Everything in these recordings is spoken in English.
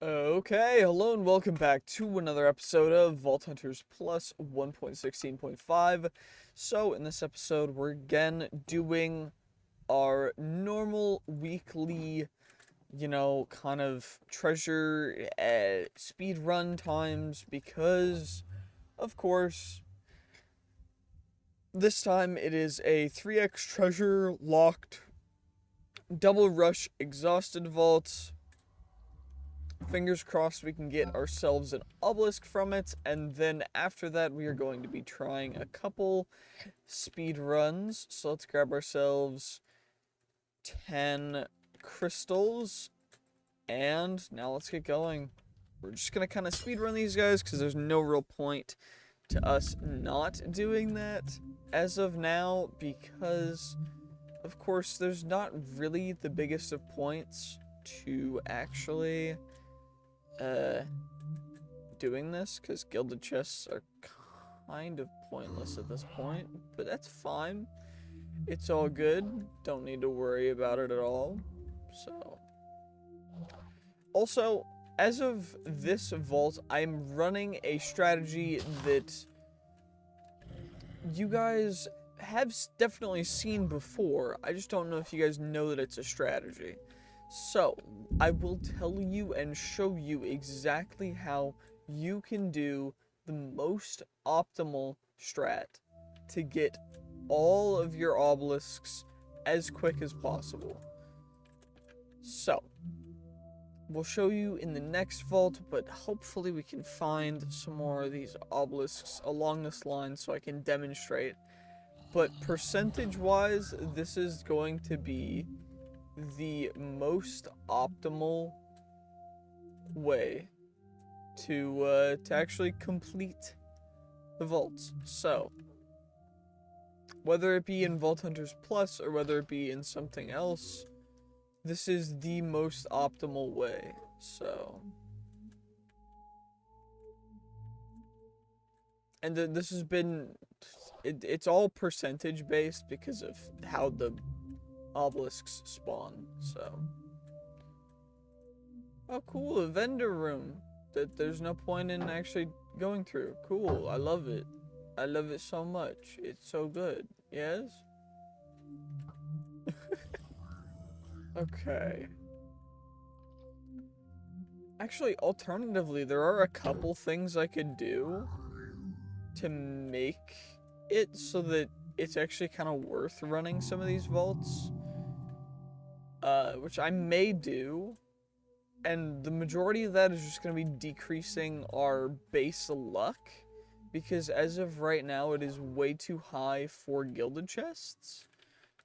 Okay, hello and welcome back to another episode of Vault Hunters Plus 1.16.5. So, in this episode, we're again doing our normal weekly, kind of treasure speed run times because, of course, this time it is a 3x treasure locked double rush exhausted vault. Fingers crossed we can get ourselves an obelisk from it, and then after that we are going to be trying a couple speed runs. So let's grab ourselves 10 crystals, and now let's get going. We're just going to kind of speed run these guys because there's no real point to us not doing that as of now, because of course there's not really the biggest of points to actually doing this, because gilded chests are kind of pointless at this point, but that's fine. It's all good. Don't need to worry about it at all. So, also, as of this vault, I'm running a strategy that you guys have definitely seen before. I just don't know if you guys know that it's a strategy. So, I will tell you and show you exactly how you can do the most optimal strat to get all of your obelisks as quick as possible. So, we'll show you in the next vault, but hopefully we can find some more of these obelisks along this line so I can demonstrate. But percentage-wise, this is going to be the most optimal way to actually complete the vaults. So, whether it be in Vault Hunters Plus or whether it be in something else, this is the most optimal way. So, and this has been, it's all percentage based because of how the obelisks spawn. So, oh cool, a vendor room that there's no point in actually going through. Cool, I love it. I love it so much. It's so good. Yes? Okay. Actually, alternatively, there are a couple things I could do to make it so that it's actually kind of worth running some of these vaults. Which I may do. And the majority of that is just going to be decreasing our base luck, because as of right now it is way too high for gilded chests,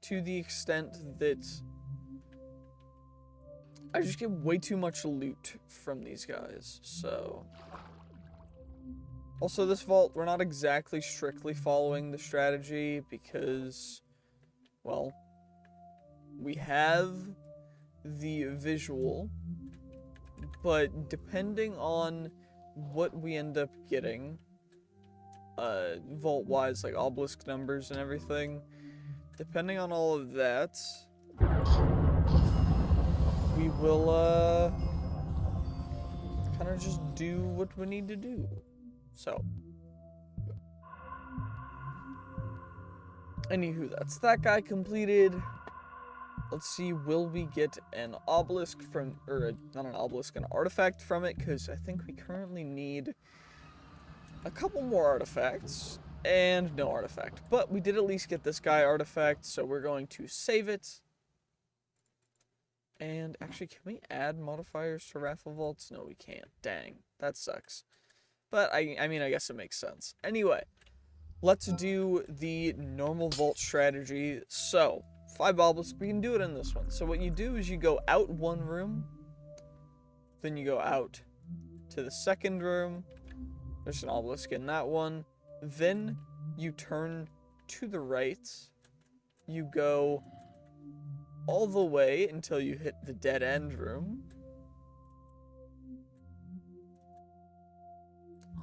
to the extent that I just get way too much loot from these guys. So, also this vault, we're not exactly strictly following the strategy because, well, we have the visual, but depending on what we end up getting, vault-wise, like obelisk numbers and everything, depending on all of that, we will, kind of just do what we need to do. So, anywho, that's that guy completed. Let's see, will we get an obelisk from, or not an obelisk, an artifact from it, because I think we currently need a couple more artifacts, and no artifact. But we did at least get this guy artifact, so we're going to save it. And actually, can we add modifiers to raffle vaults? No, we can't. Dang, that sucks. But, I mean, I guess it makes sense. Anyway, let's do the normal vault strategy. So, 5 obelisks, we can do it in this one. So what you do is you go out one room, then you go out to the second room, there's an obelisk in that one, then you turn to the right, you go all the way until you hit the dead end room,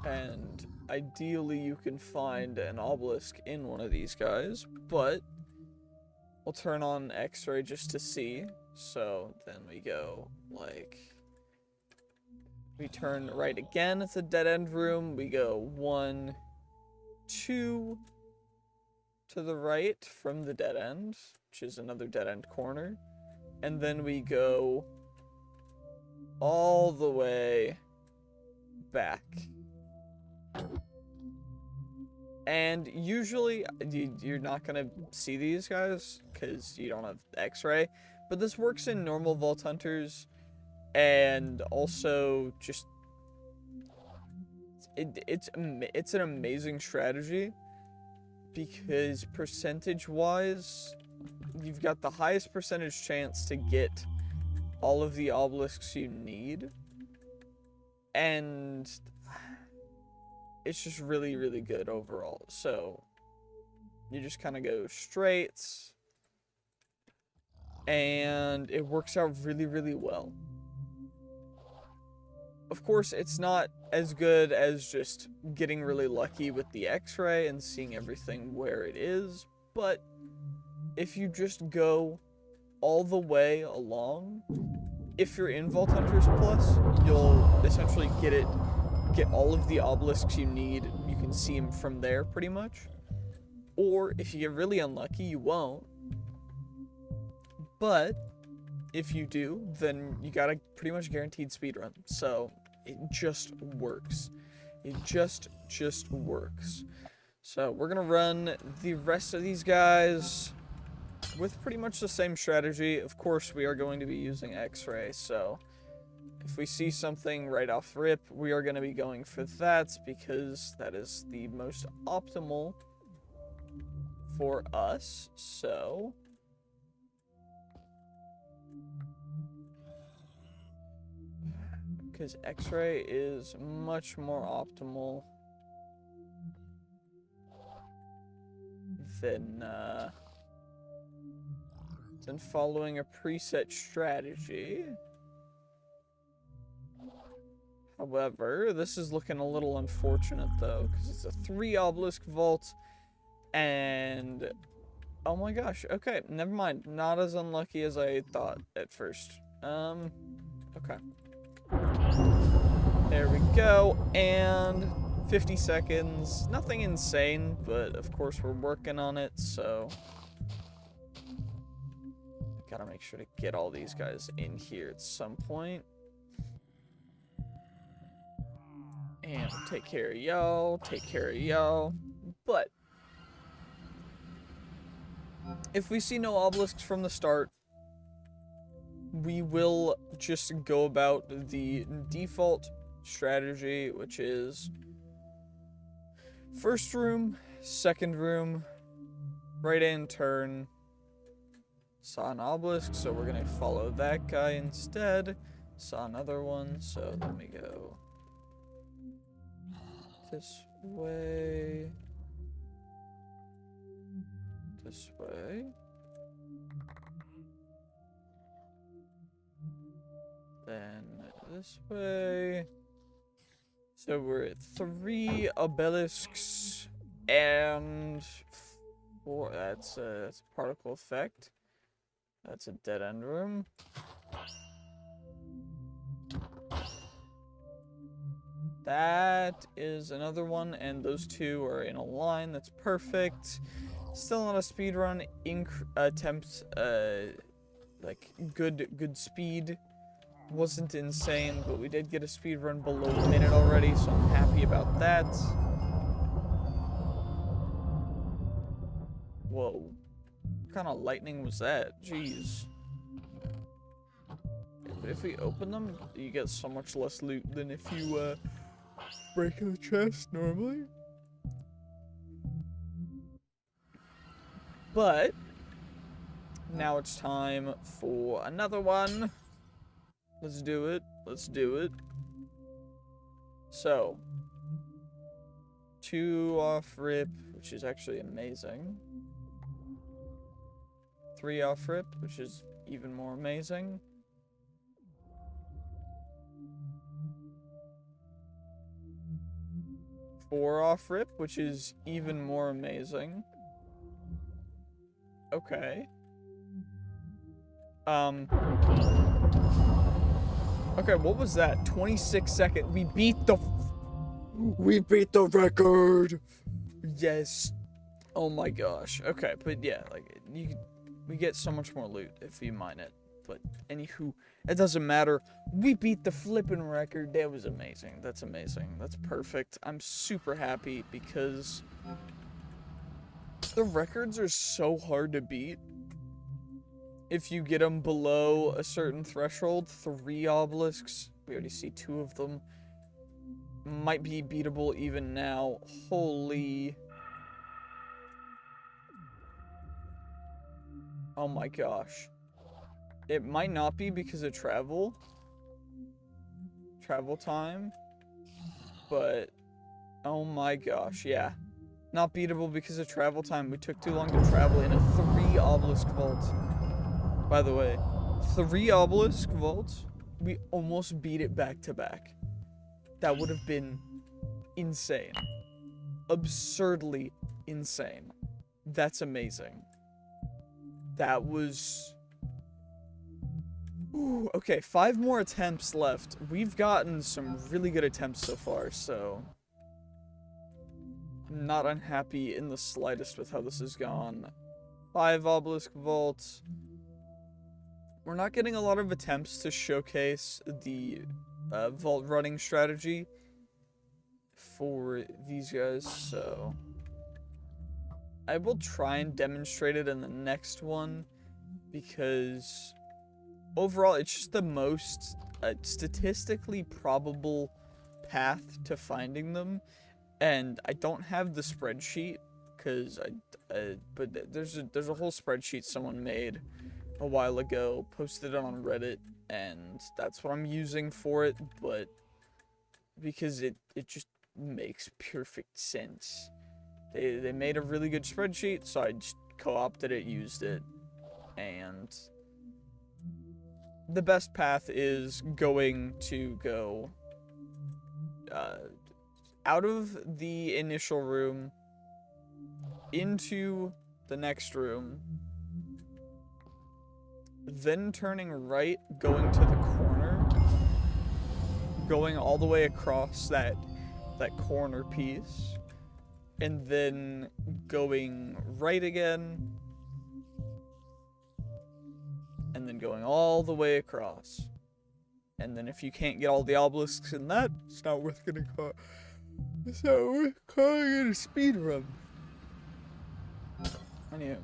and ideally you can find an obelisk in one of these guys, but we'll turn on X-ray just to see. So then we go like We turn right again. It's a dead-end room. We go 1, 2 to the right from the dead end, which is another dead-end corner. And then we go all the way back. And usually, you're not going to see these guys because you don't have X-ray. But this works in normal Vault Hunters. And also, just... It's an amazing strategy. Because percentage-wise, you've got the highest percentage chance to get all of the obelisks you need. And it's just really, really good overall. So, you just kind of go straight. And it works out really, really well. Of course, it's not as good as just getting really lucky with the X-ray and seeing everything where it is, but if you just go all the way along, if you're in Vault Hunters Plus, you'll essentially get all of the obelisks you need. You can see them from there, pretty much. Or, if you get really unlucky, you won't. But if you do, then you got a pretty much guaranteed speedrun. So it just works. It just works. So we're gonna run the rest of these guys with pretty much the same strategy. Of course, we are going to be using X-ray. So if we see something right off rip, we are going to be going for that because that is the most optimal for us. So because X-ray is much more optimal than following a preset strategy. However, this is looking a little unfortunate though, because it's a 3 obelisk vault, and oh my gosh, okay, never mind. Not as unlucky as I thought at first. Okay. There we go, and 50 seconds. Nothing insane, but of course we're working on it, so gotta make sure to get all these guys in here at some point. And take care of y'all, take care of y'all. But if we see no obelisks from the start, we will just go about the default strategy, which is first room, second room, right hand turn. Saw an obelisk, so we're gonna follow that guy instead. Saw another one, so let me go this way, this way, then this way. So we're at 3 obelisks and 4. That's a particle effect. That's a dead end room. That is another one, and those 2 are in a line. That's perfect. Still not a speedrun attempt. Like good speed. Wasn't insane, but we did get a speedrun below a minute already, so I'm happy about that. Whoa. What kind of lightning was that? Jeez. But if we open them, you get so much less loot than if you break the chest normally. But now it's time for another one. Let's do it. Let's do it. So 2 off rip, which is actually amazing. 3 off rip, which is even more amazing. 4 off rip, which is even more amazing. Okay. Okay, what was that? 26 seconds. We beat the record. Yes. Oh my gosh. Okay, but yeah, like we get so much more loot if we mine it. But anywho, it doesn't matter. We beat the flipping record. That was amazing. That's amazing. That's perfect. I'm super happy because the records are so hard to beat. If you get them below a certain threshold, 3 obelisks, we already see 2 of them, might be beatable even now. Holy. Oh my gosh. It might not be because of travel time, but oh my gosh, yeah. Not beatable because of travel time. We took too long to travel in a 3 obelisk vault. By the way, 3 obelisk vaults, we almost beat it back to back. That would have been insane. Absurdly insane. That's amazing. That was... Ooh, okay, 5 more attempts left. We've gotten some really good attempts so far, so... I'm not unhappy in the slightest with how this has gone. 5 obelisk vaults. We're not getting a lot of attempts to showcase the vault running strategy for these guys, so I will try and demonstrate it in the next one, because overall it's just the most statistically probable path to finding them, and I don't have the spreadsheet because but there's a whole spreadsheet someone made a while ago, posted it on Reddit, and that's what I'm using for it, but because it just makes perfect sense. They made a really good spreadsheet, so I just co-opted it, used it, and the best path is going to go out of the initial room into the next room, then turning right, going to the corner, going all the way across that corner piece, and then going right again, and then going all the way across. And then if you can't get all the obelisks in that, it's not worth calling it a speed run. Anyway.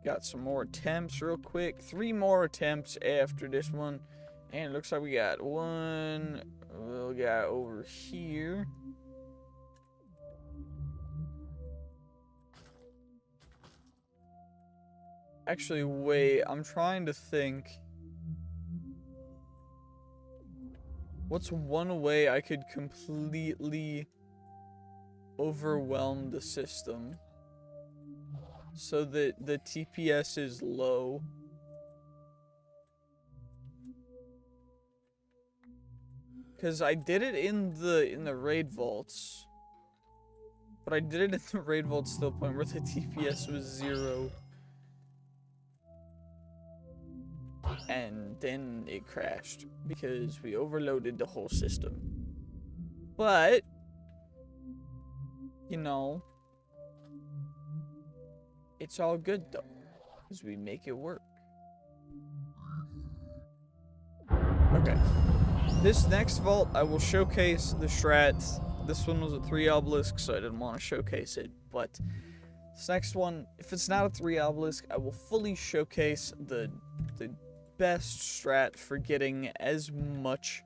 Got some more attempts real quick. 3 more attempts after this one. And it looks like we got one little guy over here. Actually, wait. I'm trying to think. What's one way I could completely overwhelm the system so that the TPS is low? Because I did it in the raid vaults, but I did it in the raid vaults to the point where the TPS was 0, and then it crashed because we overloaded the whole system. But you know, it's all good though, because we make it work. Okay. This next vault, I will showcase the strats. This one was a 3 obelisk, so I didn't want to showcase it. But this next one, if it's not a 3 obelisk, I will fully showcase the best strat for getting as much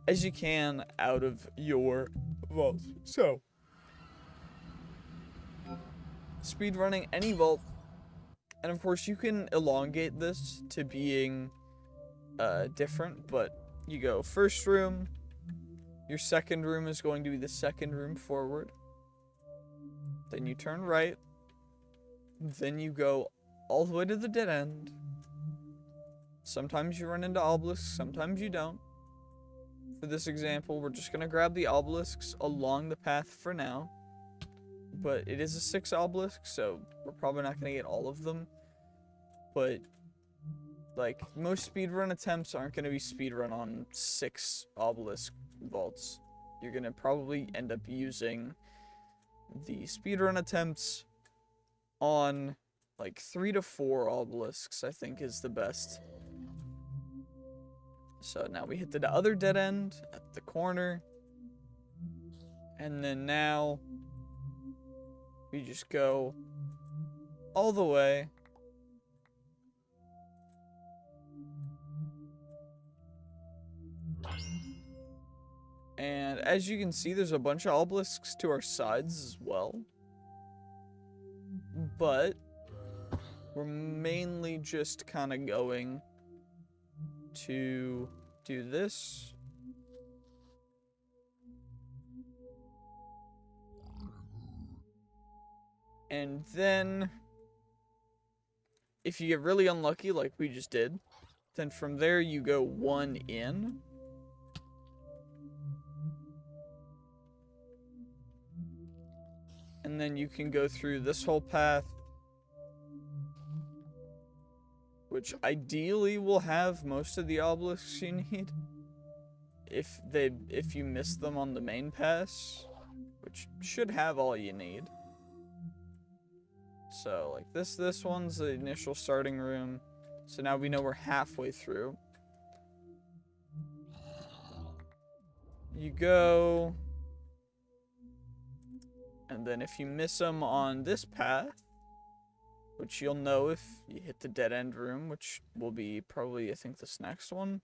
as you can out of your vaults. So, speedrunning any vault, and of course you can elongate this to being different, but you go first room, your second room is going to be the second room forward, then you turn right, then you go all the way to the dead end. Sometimes you run into obelisks, sometimes you don't. For this example, we're just going to grab the obelisks along the path for now, but it is a 6 obelisk, so we're probably not going to get all of them, but Like, most speedrun attempts aren't going to be speedrun on 6 obelisk vaults. You're going to probably end up using the speedrun attempts on, like, 3 to 4 obelisks, I think is the best. So now we hit the other dead end at the corner. And then now we just go all the way. And as you can see, there's a bunch of obelisks to our sides as well. But we're mainly just kind of going to do this. And then, if you get really unlucky like we just did, then from there you go 1 in. And then you can go through this whole path, which ideally will have most of the obelisks you need. If you miss them on the main pass, which should have all you need. So, like, this one's the initial starting room. So now we know we're halfway through. You go. And then if you miss them on this path, which you'll know if you hit the dead end room, which will be probably, I think, this next one.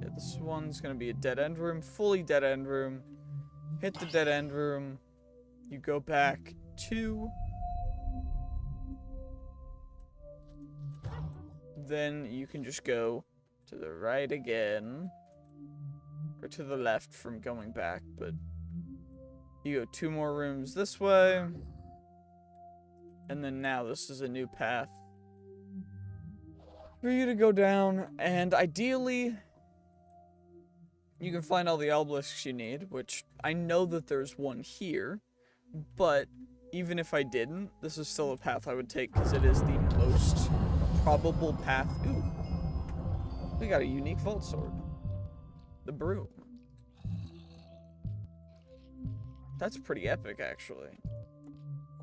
Yeah, this one's going to be a dead end room, fully dead end room. Hit the dead end room. You go back to... Then you can just go to the right again. Or to the left from going back, but... You go 2 more rooms this way. And then now this is a new path for you to go down. And ideally, you can find all the obelisks you need, which I know that there's one here. But even if I didn't, this is still a path I would take because it is the most probable path. Ooh, we got a unique vault sword. The broom. That's pretty epic, actually.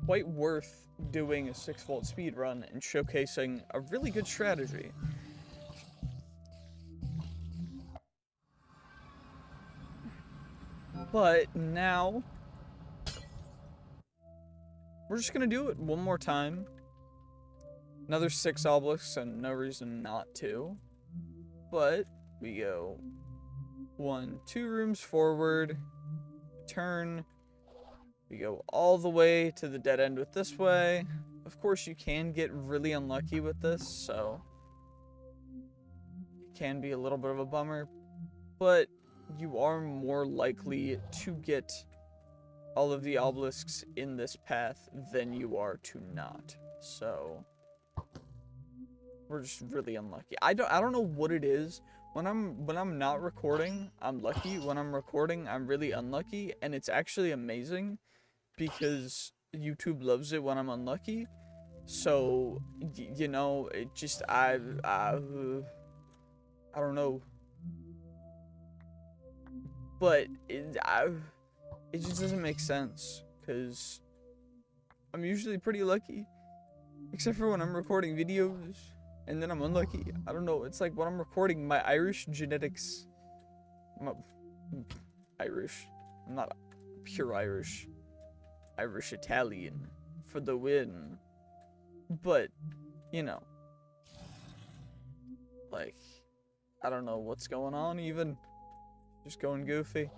Quite worth doing a 6 vault speedrun and showcasing a really good strategy. But now, we're just gonna do it one more time. Another 6 obelisks and no reason not to. But we go 1, 2 rooms forward, turn. We go all the way to the dead end with this way. Of course, you can get really unlucky with this, so it can be a little bit of a bummer, but you are more likely to get all of the obelisks in this path than you are to not. So we're just really unlucky. I don't know what it is. When I'm not recording, I'm lucky. When I'm recording, I'm really unlucky, and it's actually amazing because YouTube loves it when I'm unlucky. So, you know, it just I don't know. But it just doesn't make sense because I'm usually pretty lucky, except for when I'm recording videos. And then I'm unlucky. I don't know. It's like when I'm recording my Irish genetics. I'm Irish. I'm not pure Irish. Irish Italian for the win. But, you know. Like, I don't know what's going on even. Just going goofy.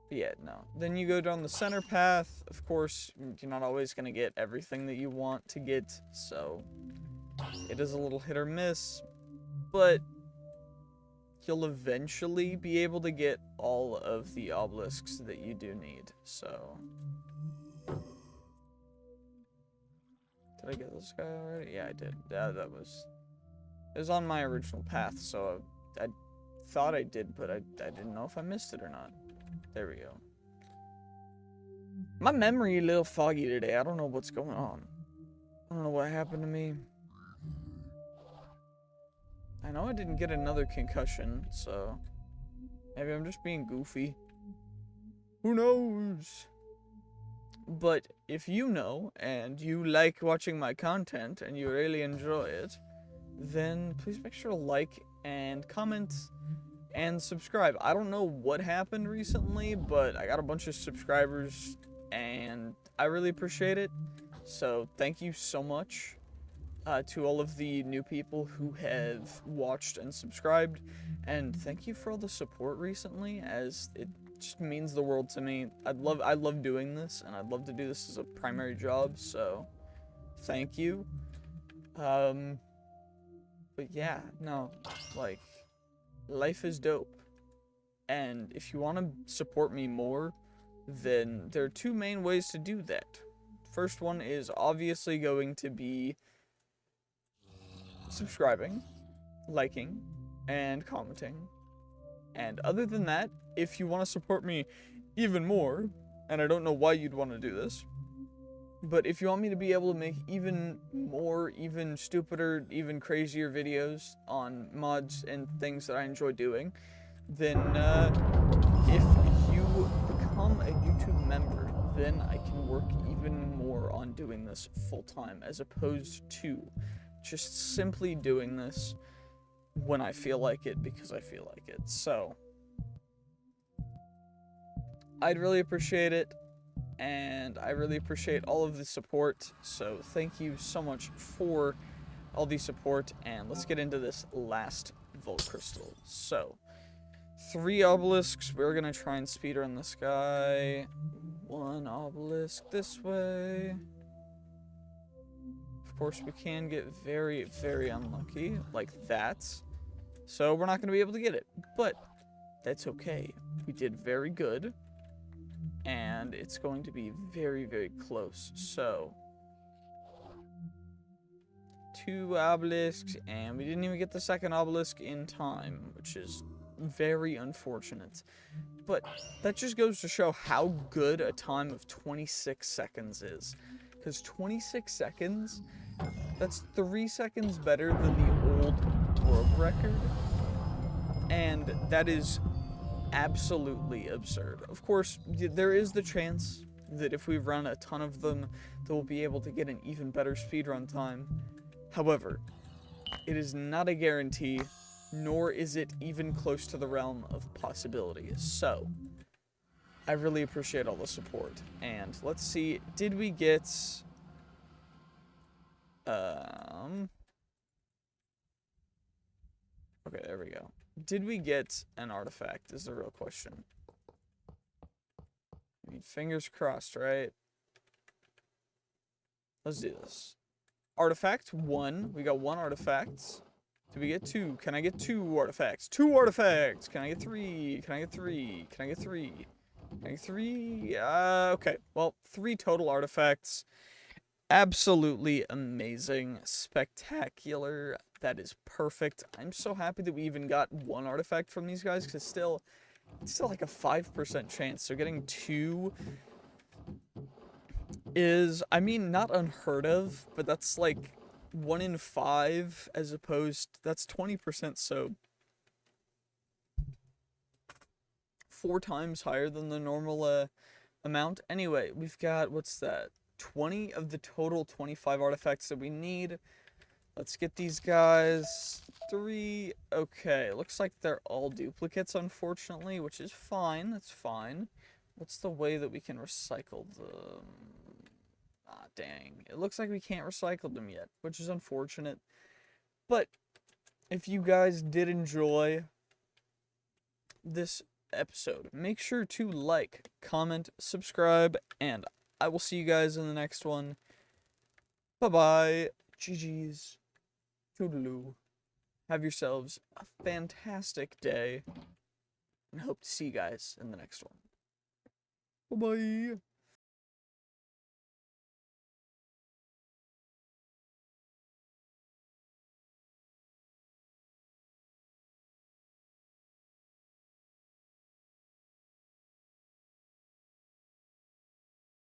But yeah, no. Then you go down the center path. Of course, you're not always going to get everything that you want to get. So... it is a little hit or miss, but you'll eventually be able to get all of the obelisks that you do need, so... Did I get this guy already? Yeah, I did. It was on my original path, so I thought I did, but I didn't know if I missed it or not. There we go. My memory a little foggy today. I don't know what's going on. I don't know what happened to me. I know I didn't get another concussion, so maybe I'm just being goofy. Who knows? But if you know, and you like watching my content, and you really enjoy it, then please make sure to like and comment and subscribe. I don't know what happened recently, but I got a bunch of subscribers, and I really appreciate it. So thank you so much to all of the new people who have watched and subscribed, and thank you for all the support recently, as it just means the world to me. I love doing this, and I'd love to do this as a primary job, so thank you. But yeah, no, like, life is dope, and if you want to support me more, then there are two main ways to do that. First one is obviously going to be subscribing, liking, and commenting. And other than that, if you want to support me even more, and I don't know why you'd want to do this, but if you want me to be able to make even more, even stupider, even crazier videos on mods and things that I enjoy doing, then if you become a YouTube member, then I can work even more on doing this full-time, as opposed to just simply doing this when I feel like it, because I feel like it. So I'd really appreciate it, and I really appreciate all of the support, so thank you so much for all the support, and let's get into this last Vault Crystal. So 3 obelisks, we're gonna try and speedrun this guy. 1 obelisk this way. Of course, we can get very, very unlucky, like that. So we're not going to be able to get it, but that's okay. We did very good, and it's going to be very, very close. So 2 obelisks, and we didn't even get the second obelisk in time, which is very unfortunate. But that just goes to show how good a time of 26 seconds is. Because 26 seconds, that's 3 seconds better than the old world record. And that is absolutely absurd. Of course, there is the chance that if we run a ton of them, that we'll be able to get an even better speedrun time. However, it is not a guarantee, nor is it even close to the realm of possibility. So I really appreciate all the support. And let's see, did we get okay, there we go. Did we get an artifact is the real question. I mean, fingers crossed, right? Let's do this. Artifact 1. We got 1 artifact. Did we get 2? Can I get 2 artifacts? 2 artifacts! Can I get 3? Can I get 3? Can I get 3? Can I get 3? Okay. Well, 3 total artifacts. Absolutely amazing. Spectacular. That is perfect. I'm so happy that we even got 1 artifact from these guys, because it's still like a 5% chance. So getting 2 is, I mean, not unheard of, but that's like 1 in 5 as opposed, that's 20%, so 4 times higher than the normal amount. Anyway, we've got, what's that, 20 of the total 25 artifacts that we need. Let's get these guys. 3, okay, looks like they're all duplicates, unfortunately, which is fine, that's fine. What's the way that we can recycle them? Ah, dang. It looks like we can't recycle them yet, which is unfortunate. But if you guys did enjoy this episode, make sure to like, comment, subscribe, and I will see you guys in the next one. Bye-bye. GG's. Toodaloo. Have yourselves a fantastic day, and hope to see you guys in the next one. Bye-bye.